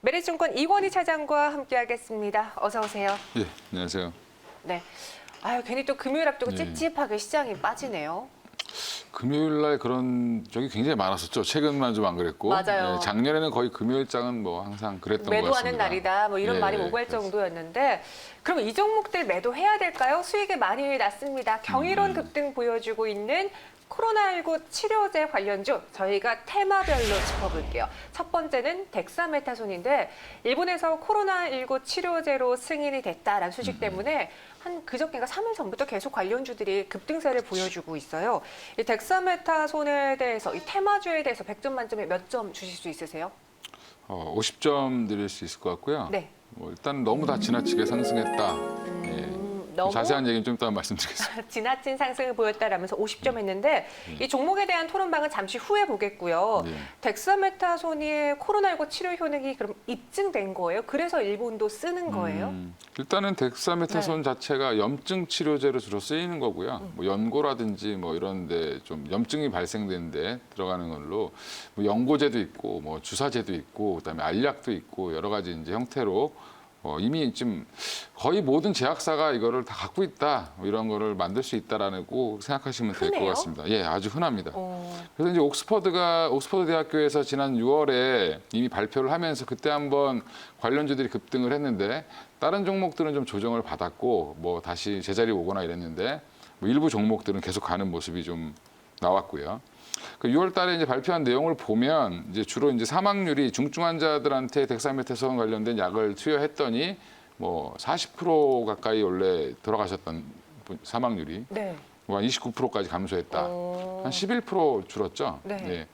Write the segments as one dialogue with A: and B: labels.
A: 메리증권 이권희 차장과 함께하겠습니다. 어서 오세요.
B: 예, 안녕하세요.
A: 네. 아유, 괜히 또 금요일 앞두고
B: 예.
A: 찝찝하게 시장이 빠지네요.
B: 금요일 날 그런 적이 굉장히 많았었죠. 최근만 좀 안 그랬고.
A: 맞아요.
B: 예, 작년에는 거의 금요일장은 뭐 항상 그랬던 것 같습니다.
A: 매도하는 날이다. 뭐 이런
B: 예,
A: 말이 오갈
B: 그렇습니다.
A: 정도였는데 그럼 이 종목들 매도해야 될까요? 수익이 많이 났습니다. 경이로운 급등 보여주고 있는 코로나19 치료제 관련주 저희가 테마별로 짚어볼게요. 첫 번째는 덱사메타손인데 일본에서 코로나19 치료제로 승인이 됐다라는 소식 때문에 한 그저께인가 3일 전부터 계속 관련주들이 급등세를 보여주고 있어요. 이 덱사메타손에 대해서 이 테마주에 대해서 100점 만점에 몇 점 주실 수 있으세요?
B: 50점 드릴 수 있을 것 같고요.
A: 네.
B: 뭐 일단 너무 다 지나치게 상승했다. 예.
A: 너무
B: 자세한 얘기는 좀 이따 말씀드리겠습니다.
A: 지나친 상승을 보였다라면서 50점 했는데 이 종목에 대한 토론방은 잠시 후에 보겠고요.
B: 예.
A: 덱사메타손의 코로나19 치료 효능이 그럼 입증된 거예요? 그래서 일본도 쓰는 거예요?
B: 일단은 덱사메타손
A: 네.
B: 자체가 염증 치료제로 주로 쓰이는 거고요. 뭐 연고라든지 뭐 이런데 좀 염증이 발생되는데 들어가는 걸로 뭐 연고제도 있고 뭐 주사제도 있고 그다음에 알약도 있고 여러 가지 이제 형태로 이미 지금 거의 모든 제약사가 이거를 다 갖고 있다 뭐 이런 거를 만들 수 있다라고 생각하시면 될 것
A: 흔해요?
B: 같습니다. 예, 아주 흔합니다.
A: 어,
B: 그래서 이제 오크스퍼드 대학교에서 지난 6월에 이미 발표를 하면서 그때 한번 관련주들이 급등을 했는데 다른 종목들은 좀 조정을 받았고 뭐 다시 제자리 오거나 이랬는데 뭐 일부 종목들은 계속 가는 모습이 좀 나왔고요. 그 6월 달에 이제 발표한 내용을 보면 이제 주로 이제 사망률이 중증 환자들한테 덱사메타손 관련된 약을 투여했더니 뭐 40% 가까이 원래 돌아가셨던 사망률이
A: 네.
B: 뭐 한 29%까지 감소했다.
A: 어,
B: 한 11% 줄었죠.
A: 네.
B: 예.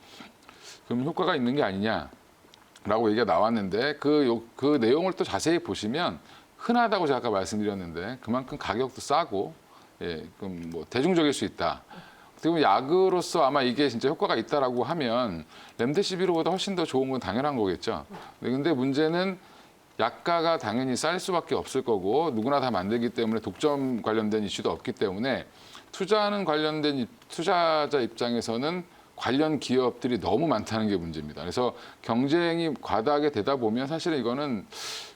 B: 그럼 효과가 있는 게 아니냐라고 얘기가 나왔는데 그 내용을 또 자세히 보시면 흔하다고 제가 아까 말씀드렸는데 그만큼 가격도 싸고 예, 그럼 뭐 대중적일 수 있다. 어떻게 보면 약으로서 아마 이게 진짜 효과가 있다라고 하면 렘데시비르보다 훨씬 더 좋은 건 당연한 거겠죠. 근데 문제는 약가가 당연히 쌀 수밖에 없을 거고 누구나 다 만들기 때문에 독점 관련된 이슈도 없기 때문에 투자하는 관련된 투자자 입장에서는 관련 기업들이 너무 많다는 게 문제입니다. 그래서 경쟁이 과다하게 되다 보면 사실은 이거는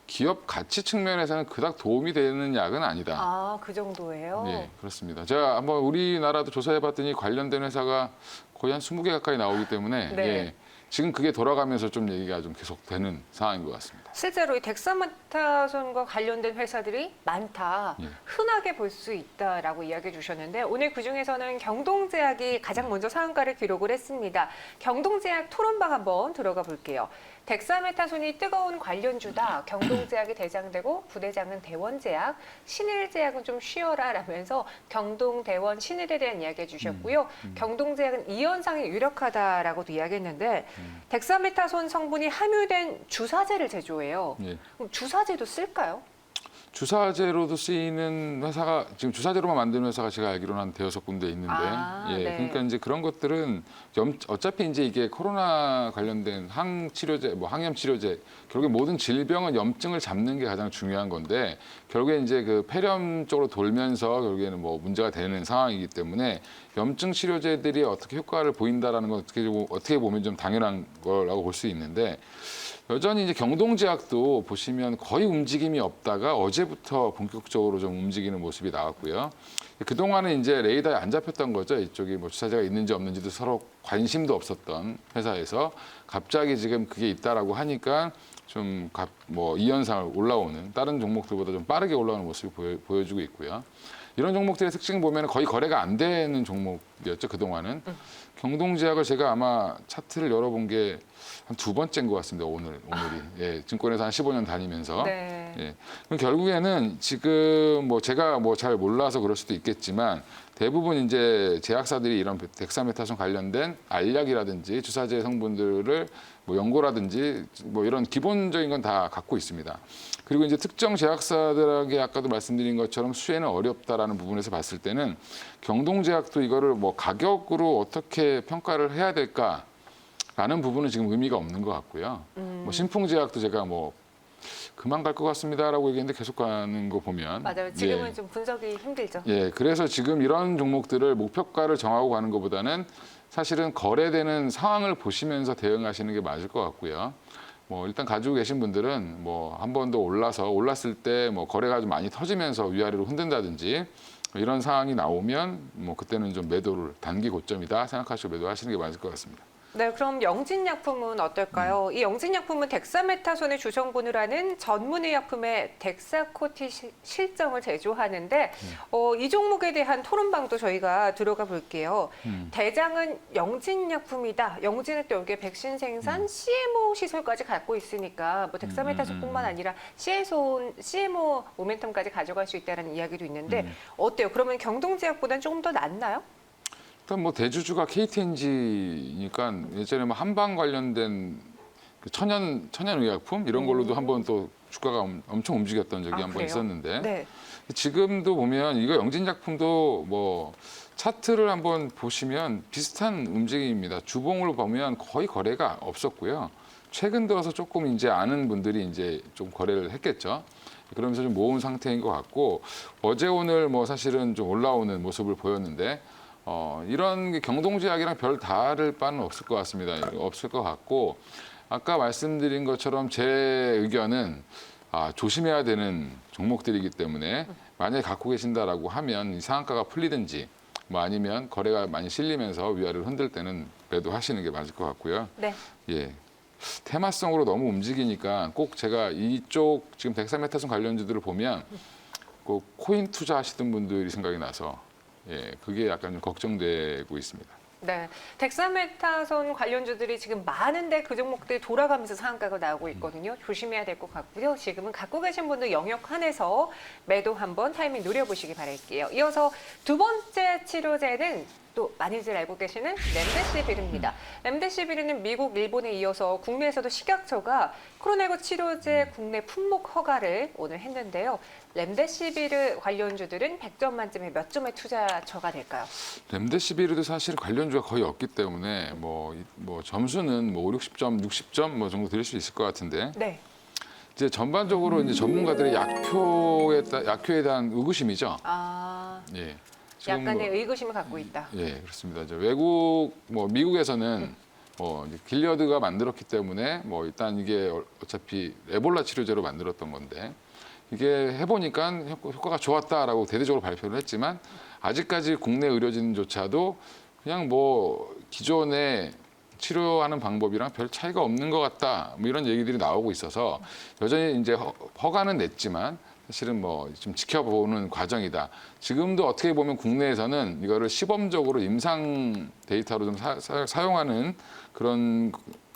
B: 기업 가치 측면에서는 그닥 도움이 되는 약은 아니다.
A: 아, 그 정도예요?
B: 예, 그렇습니다. 제가 한번 우리나라도 조사해봤더니 관련된 회사가 거의 한 20개 가까이 나오기 때문에
A: 네.
B: 예, 지금 그게 돌아가면서 좀 얘기가 좀 계속되는 상황인 것 같습니다.
A: 실제로 이 덱사메타손과 관련된 회사들이 많다,
B: 예.
A: 흔하게 볼 수 있다라고 이야기해 주셨는데 오늘 그중에서는 경동제약이 가장 먼저 상한가를 기록을 했습니다. 경동제약 토론방 한번 들어가 볼게요. 덱사메타손이 뜨거운 관련주다. 경동제약이 대장되고 부대장은 대원제약, 신일제약은 좀 쉬어라 라면서 경동, 대원, 신일에 대한 이야기해 주셨고요. 경동제약은 이 현상이 유력하다라고도 이야기했는데 덱사메타손 성분이 함유된 주사제를 제조해요.
B: 예.
A: 그럼 주사제도 쓸까요?
B: 주사제로도 쓰이는 회사가 지금 주사제로만 만드는 회사가 제가 알기로는 한 대여섯 군데 있는데,
A: 아,
B: 예,
A: 네.
B: 그러니까 이제 그런 것들은 어차피 이제 이게 코로나 관련된 항치료제, 뭐 항염치료제, 결국에 모든 질병은 염증을 잡는 게 가장 중요한 건데, 결국에 이제 그 폐렴 쪽으로 돌면서 결국에는 뭐 문제가 되는 상황이기 때문에 염증 치료제들이 어떻게 효과를 보인다라는 건 어떻게 보면 좀 당연한 거라고 볼 수 있는데. 여전히 이제 경동제약도 보시면 거의 움직임이 없다가 어제부터 본격적으로 좀 움직이는 모습이 나왔고요. 그동안은 이제 레이더에 안 잡혔던 거죠. 이쪽이 뭐 주사제가 있는지 없는지도 서로 관심도 없었던 회사에서 갑자기 지금 그게 있다라고 하니까 좀 뭐 이 현상을 올라오는 다른 종목들보다 좀 빠르게 올라오는 모습이 보여주고 있고요. 이런 종목들의 특징 보면 거의 거래가 안 되는 종목이었죠. 그동안은. 경동제약을 제가 아마 차트를 열어본 게 한 두 번째인 것 같습니다. 오늘이. 예, 증권에서 한 15년 다니면서.
A: 네.
B: 예. 그럼 결국에는 지금 뭐 제가 뭐 잘 몰라서 그럴 수도 있겠지만 대부분 이제 제약사들이 이런 덱사메타손 관련된 알약이라든지 주사제 성분들을 뭐 연고라든지 뭐 이런 기본적인 건 다 갖고 있습니다. 그리고 이제 특정 제약사들에게 아까도 말씀드린 것처럼 수혜는 어렵다라는 부분에서 봤을 때는 경동제약도 이거를 뭐 가격으로 어떻게 평가를 해야 될까라는 부분은 지금 의미가 없는 것 같고요. 뭐 신풍제약도 제가 뭐 그만 갈 것 같습니다라고 얘기했는데 계속 가는 거 보면
A: 맞아요. 지금은
B: 예.
A: 좀 분석이 힘들죠.
B: 예, 그래서 지금 이런 종목들을 목표가를 정하고 가는 것보다는 사실은 거래되는 상황을 보시면서 대응하시는 게 맞을 것 같고요. 뭐 일단 가지고 계신 분들은 뭐 한 번 더 올랐을 때 뭐 거래가 좀 많이 터지면서 위아래로 흔든다든지 이런 상황이 나오면 뭐 그때는 좀 매도를 단기 고점이다 생각하시고 매도하시는 게 맞을 것 같습니다.
A: 네, 그럼 영진약품은 어떨까요? 이 영진약품은 덱사메타손의 주성분을 하는 전문의약품의 덱사코티 실정을 제조하는데 이 종목에 대한 토론방도 저희가 들어가 볼게요. 대장은 영진약품이다. 영진은 또 여기에 백신 생산 CMO 시설까지 갖고 있으니까 뭐 덱사메타손뿐만 아니라 CMO 모멘텀까지 가져갈 수 있다는 이야기도 있는데 어때요? 그러면 경동제약보다는 조금 더 낫나요?
B: 일단 뭐 대주주가 KTNG니까 예전에 뭐 한방 관련된 그 천연의약품 이런 걸로도 한번 또 주가가 엄청 움직였던 적이 한번
A: 그래요?
B: 있었는데
A: 네.
B: 지금도 보면 이거 영진약품도 뭐 차트를 한번 보시면 비슷한 움직임입니다. 주봉을 보면 거의 거래가 없었고요. 최근 들어서 조금 이제 아는 분들이 이제 좀 거래를 했겠죠. 그러면서 좀 모은 상태인 것 같고 어제 오늘 뭐 사실은 좀 올라오는 모습을 보였는데 이런 게 경동제약이랑 별 다를 바는 없을 것 같습니다. 없을 것 같고 아까 말씀드린 것처럼 제 의견은 조심해야 되는 종목들이기 때문에 만약에 갖고 계신다라고 하면 이 상한가가 풀리든지 뭐 아니면 거래가 많이 실리면서 위아래를 흔들 때는 매도하시는 게 맞을 것 같고요.
A: 네.
B: 예. 테마성으로 너무 움직이니까 꼭 제가 이쪽 지금 덱사메타손 관련주들을 보면 꼭 코인 투자하시던 분들이 생각이 나서 그게 약간 좀 걱정되고 있습니다.
A: 네, 덱사메타손 관련주들이 지금 많은데 그 종목들이 돌아가면서 상한가가 나오고 있거든요. 조심해야 될 것 같고요. 지금은 갖고 계신 분들 영역 한해서 매도 한번 타이밍 노려보시기 바랄게요. 이어서 두 번째 치료제는 또 많이들 알고 계시는 렘데시비르입니다. 렘데시비르는 미국, 일본에 이어서 국내에서도 식약처가 코로나19 치료제 국내 품목 허가를 오늘 했는데요. 렘데시비르 관련주들은 100점 만점에 몇 점의 투자처가 될까요?
B: 렘데시비르도 사실 관련주가 거의 없기 때문에 뭐 점수는 뭐 5, 60점, 60점 뭐 정도 드릴 수 있을 것 같은데
A: 네.
B: 이제 전반적으로 이제 전문가들의 약효에 대한 의구심이죠. 예. 지금
A: 약간의 의구심을 갖고 있다.
B: 예, 그렇습니다. 이제 외국 미국에서는 이제 길리어드가 만들었기 때문에 뭐 일단 이게 어차피 에볼라 치료제로 만들었던 건데 이게 해보니까 효과가 좋았다라고 대대적으로 발표를 했지만 아직까지 국내 의료진조차도 그냥 뭐 기존에 치료하는 방법이랑 별 차이가 없는 것 같다. 뭐 이런 얘기들이 나오고 있어서 여전히 이제 허가는 냈지만 사실은 뭐 좀 지켜보는 과정이다. 지금도 어떻게 보면 국내에서는 이거를 시범적으로 임상 데이터로 좀 사용하는 그런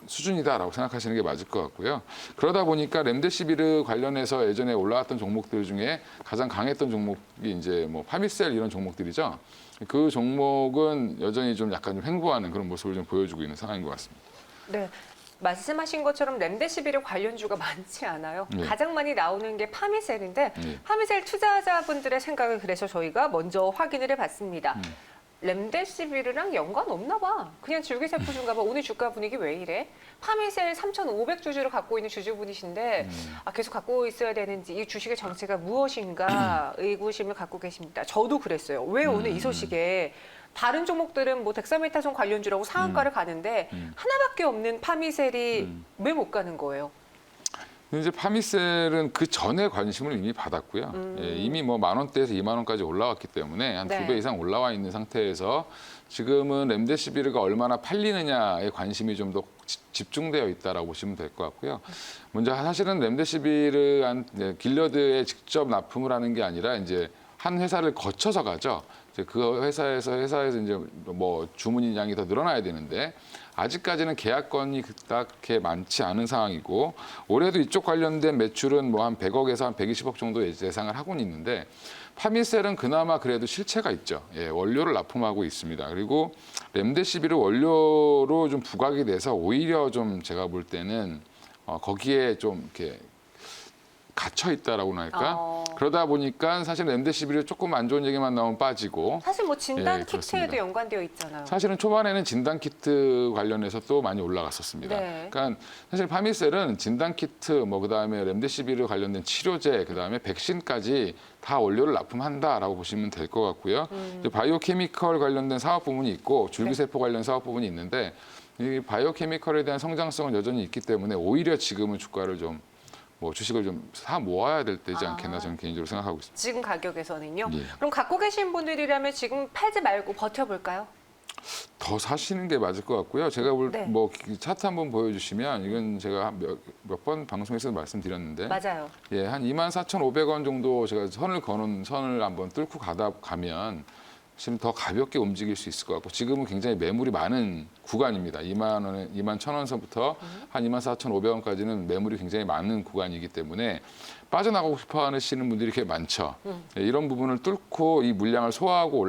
B: 수준이다라고 생각하시는 게 맞을 것 같고요. 그러다 보니까 렘데시비르 관련해서 예전에 올라왔던 종목들 중에 가장 강했던 종목이 이제 뭐 파미셀 이런 종목들이죠. 그 종목은 여전히 좀 약간 좀 횡보하는 그런 모습을 좀 보여주고 있는 상황인 것 같습니다.
A: 네. 말씀하신 것처럼 렘데시비르 관련주가 많지 않아요.
B: 네.
A: 가장 많이 나오는 게 파미셀인데
B: 네.
A: 파미셀 투자자분들의 생각을 그래서 저희가 먼저 확인을 해봤습니다. 렘데시비르랑 연관 없나 봐. 그냥 줄기세포주인가 봐. 오늘 주가 분위기 왜 이래? 파미셀 3,500주주를 갖고 있는 주주분이신데 계속 갖고 있어야 되는지 이 주식의 정체가 무엇인가 의구심을 갖고 계십니다. 저도 그랬어요. 왜 오늘 이 소식에 다른 종목들은 뭐 덱사메타손 관련주라고 상한가를 가는데 하나밖에 없는 파미셀이 왜 못 가는 거예요?
B: 이제 파미셀은 그 전에 관심을 이미 받았고요. 예, 이미 뭐 10,000원대에서 20,000원까지 올라왔기 때문에 한
A: 네.
B: 2배 이상 올라와 있는 상태에서 지금은 렘데시비르가 얼마나 팔리느냐에 관심이 좀 더 집중되어 있다라고 보시면 될 것 같고요. 먼저 사실은 렘데시비르 길리어드에 직접 납품을 하는 게 아니라 이제 한 회사를 거쳐서 가죠. 이제 그 회사에서 이제 뭐 주문인 양이 더 늘어나야 되는데 아직까지는 계약건이 그렇게 많지 않은 상황이고 올해도 이쪽 관련된 매출은 뭐 한 100억에서 한 120억 정도 예상을 하고는 있는데 파미셀은 그나마 그래도 실체가 있죠. 예, 원료를 납품하고 있습니다. 그리고 렘데시비르 원료로 좀 부각이 돼서 오히려 좀 제가 볼 때는 거기에 좀 이렇게 갇혀 있다라고나 할까? 그러다 보니까 사실 렘데시비르 조금 안 좋은 얘기만 나오면 빠지고
A: 사실 뭐 진단
B: 예,
A: 키트에도
B: 그렇습니다.
A: 연관되어 있잖아요.
B: 사실은 초반에는 진단 키트 관련해서 또 많이 올라갔었습니다.
A: 네.
B: 그러니까 사실 파미셀은 진단 키트, 뭐 그다음에 렘데시비르 관련된 치료제, 그다음에 백신까지 다 원료를 납품한다라고 보시면 될 것 같고요. 이제 바이오케미컬 관련된 사업 부분이 있고 줄기세포 관련 사업 부분이 있는데 이 바이오케미컬에 대한 성장성은 여전히 있기 때문에 오히려 지금은 주가를 좀 뭐 주식을 좀 사 모아야 될 때지 않겠나 저는 개인적으로 생각하고 있습니다.
A: 지금 가격에서는요.
B: 예.
A: 그럼 갖고 계신 분들이라면 지금 팔지 말고 버텨볼까요?
B: 더 사시는 게 맞을 것 같고요. 제가
A: 네.
B: 뭐 차트 한번 보여주시면 이건 제가 몇 번 방송에서 말씀드렸는데
A: 맞아요.
B: 예, 한 24,500원 정도 제가 선을 거는 선을 한번 뚫고 가면 지금 더 가볍게 움직일 수 있을 것 같고 지금은 굉장히 매물이 많은 구간입니다. 2만 원에 2만 1,000원 선부터 한 24,500원까지는 매물이 굉장히 많은 구간이기 때문에 빠져나가고 싶어 하시는 분들이 이렇게 많죠. 예, 이런 부분을 뚫고 이 물량을 소화하고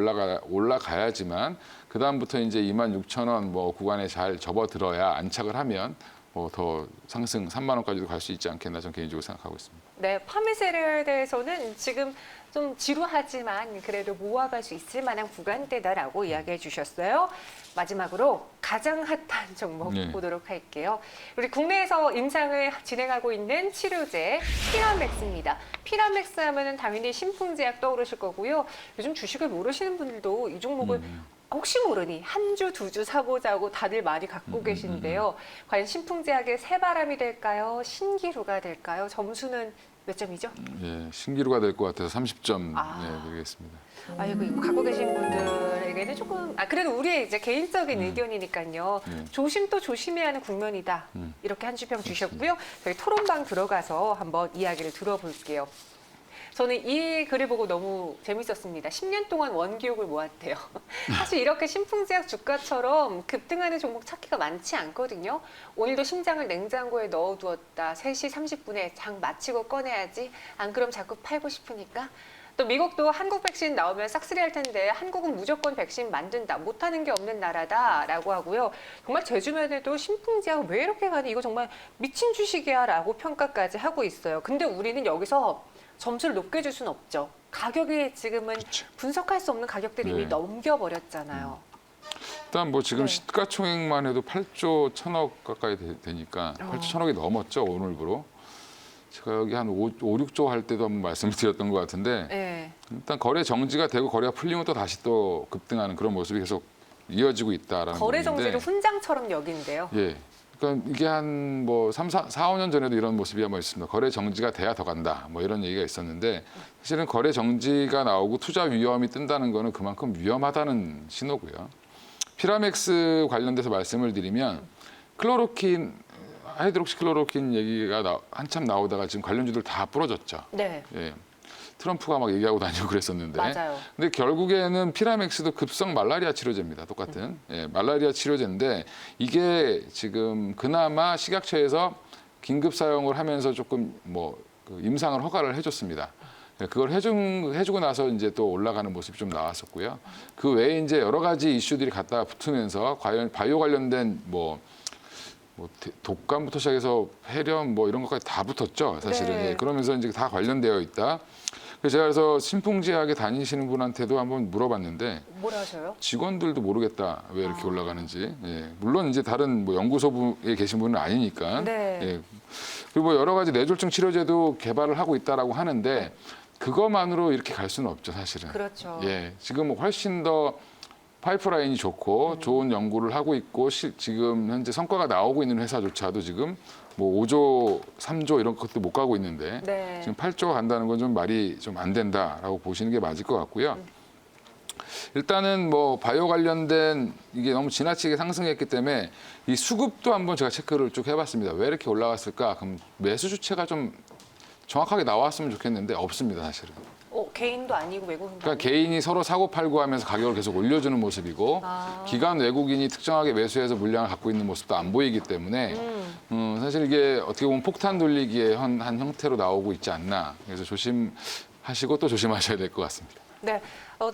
B: 올라가야지만 그다음부터 이제 26,000원 뭐 구간에 잘 접어들어야 안착을 하면 뭐 더 상승 3만 원까지도 갈 수 있지 않겠나 저는 개인적으로 생각하고 있습니다.
A: 네, 파미세르에 대해서는 지금 좀 지루하지만 그래도 모아갈 수 있을 만한 구간대다라고 이야기해 주셨어요. 마지막으로 가장 핫한 종목
B: 네.
A: 보도록 할게요. 우리 국내에서 임상을 진행하고 있는 치료제 피라맥스입니다. 피라맥스 하면은 당연히 신풍제약 떠오르실 거고요. 요즘 주식을 모르시는 분들도 이 종목을 혹시 모르니 한 주, 두 주 사보자고 다들 많이 갖고 계신데요. 과연 신풍제약의 새바람이 될까요? 신기루가 될까요? 점수는 몇 점이죠?
B: 예, 신기루가 될 것 같아서 30점
A: 아.
B: 드리겠습니다.
A: 아이고, 이거 갖고 계신 분들에게는 조금, 그래도 우리의 이제 개인적인 의견이니까요.
B: 네.
A: 조심 또 조심해야 하는 국면이다. 이렇게 한 주평 주셨고요. 저희 토론방 들어가서 한번 이야기를 들어볼게요. 저는 이 글을 보고 너무 재밌었습니다. 10년 동안 원기옥을 모았대요. 사실 이렇게 신풍제약 주가처럼 급등하는 종목 찾기가 많지 않거든요. 오늘도 심장을 냉장고에 넣어두었다. 3시 30분에 장 마치고 꺼내야지. 안 그럼 자꾸 팔고 싶으니까. 또 미국도 한국 백신 나오면 싹쓸이 할 텐데 한국은 무조건 백신 만든다. 못하는 게 없는 나라다라고 하고요. 정말 제 주변에도 신풍제약 왜 이렇게 가니? 이거 정말 미친 주식이야 라고 평가까지 하고 있어요. 근데 우리는 여기서 점수를 높게 줄 수는 없죠. 가격이 지금은
B: 그쵸.
A: 분석할 수 없는 가격들이 이미
B: 네.
A: 넘겨버렸잖아요.
B: 일단 뭐 지금
A: 네.
B: 시가총액만 해도 8조 1천억 가까이 되니까 8조 1천억이 넘었죠 오늘부로. 제가 여기 한 5, 6조 할 때도 한번 말씀을 드렸던 것 같은데
A: 네.
B: 일단 거래 정지가 되고 거래가 풀리면 또 다시 또 급등하는 그런 모습이 계속 이어지고 있다라는
A: 거래
B: 부분인데
A: 정지를 훈장처럼 여긴데요.
B: 예. 그러니까 이게 한 뭐 4, 5년 전에도 이런 모습이 한번 있습니다. 거래 정지가 돼야 더 간다. 뭐 이런 얘기가 있었는데 사실은 거래 정지가 나오고 투자 위험이 뜬다는 거는 그만큼 위험하다는 신호고요. 피라맥스 관련돼서 말씀을 드리면 클로로킨, 하이드록시클로로킨 얘기가 한참 나오다가 지금 관련주들 다 부러졌죠.
A: 네.
B: 예. 트럼프가 막 얘기하고 다니고 그랬었는데.
A: 맞아요.
B: 근데 결국에는 피라맥스도 급성 말라리아 치료제입니다. 똑같은. 예, 말라리아 치료제인데 이게 지금 그나마 식약처에서 긴급 사용을 하면서 조금 그 임상을 허가를 해줬습니다. 예, 그걸 해주고 나서 이제 또 올라가는 모습이 좀 나왔었고요. 그 외에 이제 여러 가지 이슈들이 갖다 붙으면서 과연 바이오 관련된 독감부터 시작해서 폐렴 이런 것까지 다 붙었죠, 사실은.
A: 네.
B: 예, 그러면서 이제 다 관련되어 있다. 그래서 신풍제약에 다니시는 분한테도 한번 물어봤는데
A: 뭐라 하셔요?
B: 직원들도 모르겠다 왜 이렇게 올라가는지. 예, 물론 이제 다른 연구소에 계신 분은 아니니까.
A: 네.
B: 예, 그리고 여러 가지 뇌졸중 치료제도 개발을 하고 있다라고 하는데 그것만으로 이렇게 갈 수는 없죠, 사실은.
A: 그렇죠.
B: 예, 지금 훨씬 더 파이프라인이 좋고 좋은 연구를 하고 있고 지금 현재 성과가 나오고 있는 회사조차도 지금 5조, 3조 이런 것도 못 가고 있는데
A: 네.
B: 지금 8조 간다는 건 좀 말이 좀 안 된다라고 보시는 게 맞을 것 같고요. 일단은 바이오 관련된 이게 너무 지나치게 상승했기 때문에 이 수급도 한번 제가 체크를 쭉 해봤습니다. 왜 이렇게 올라갔을까? 그럼 매수 주체가 좀 정확하게 나왔으면 좋겠는데 없습니다, 사실은.
A: 개인도 아니고 외국인도
B: 그러니까
A: 아니고.
B: 개인이 서로 사고 팔고 하면서 가격을 계속 올려주는 모습이고 기관 외국인이 특정하게 매수해서 물량을 갖고 있는 모습도 안 보이기 때문에 사실 이게 어떻게 보면 폭탄 돌리기의 한 형태로 나오고 있지 않나. 그래서 조심하시고 또 조심하셔야 될 것 같습니다.
A: 네,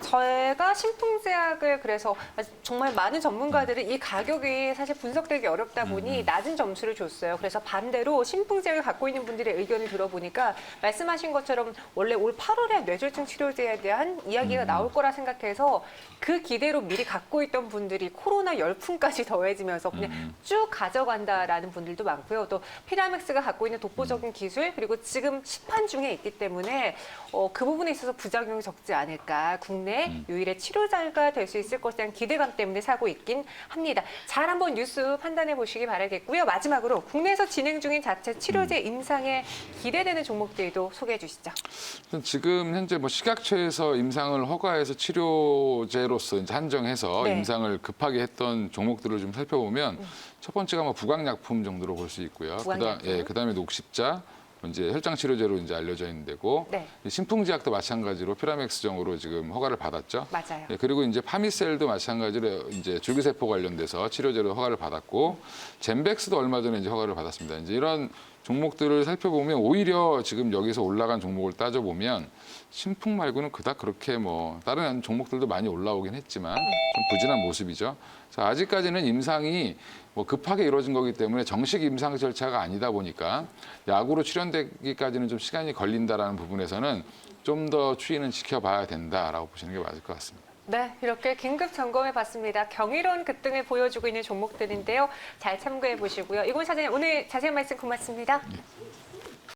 A: 저희가 신풍제약을 그래서 정말 많은 전문가들이 이 가격이 사실 분석되기 어렵다 보니 낮은 점수를 줬어요. 그래서 반대로 신풍제약을 갖고 있는 분들의 의견을 들어보니까 말씀하신 것처럼 원래 올 8월에 뇌졸중 치료제에 대한 이야기가 나올 거라 생각해서 그 기대로 미리 갖고 있던 분들이 코로나 열풍까지 더해지면서 그냥 쭉 가져간다라는 분들도 많고요. 또 피라맥스가 갖고 있는 독보적인 기술 그리고 지금 시판 중에 있기 때문에 그 부분에 있어서 부작용이 적지 않을까. 국내 유일의 치료자가 될 수 있을 것에 대한 기대감 때문에 사고 있긴 합니다. 잘 한번 뉴스 판단해 보시기 바라겠고요. 마지막으로 국내에서 진행 중인 자체 치료제 임상에 기대되는 종목들도 소개해 주시죠.
B: 지금 현재 뭐 식약처에서 임상을 허가해서 치료제로서 이제 한정해서
A: 네.
B: 임상을 급하게 했던 종목들을 좀 살펴보면 첫 번째가 뭐 부강약품 정도로 볼 수 있고요.
A: 부강약품.
B: 그다음에 녹십자, 이제 혈장 치료제로 이제 알려져 있는 데고
A: 네.
B: 신풍제약도 마찬가지로 피라맥스정으로 지금 허가를 받았죠.
A: 맞아요.
B: 그리고 이제 파미셀도 마찬가지로 이제 줄기세포 관련돼서 치료제로 허가를 받았고 젠백스도 얼마 전에 이제 허가를 받았습니다. 이제 이런 종목들을 살펴보면 오히려 지금 여기서 올라간 종목을 따져보면 신풍 말고는 그닥 그렇게 뭐 다른 종목들도 많이 올라오긴 했지만 좀 부진한 모습이죠. 그래서 아직까지는 임상이 뭐 급하게 이루어진 거기 때문에 정식 임상 절차가 아니다 보니까 약으로 출현되기까지는 좀 시간이 걸린다라는 부분에서는 좀 더 추이는 지켜봐야 된다라고 보시는 게 맞을 것 같습니다.
A: 네, 이렇게 긴급 점검해 봤습니다. 경이로운 급등을 보여주고 있는 종목들인데요. 잘 참고해 보시고요. 이건 사장님 오늘 자세한 말씀 고맙습니다.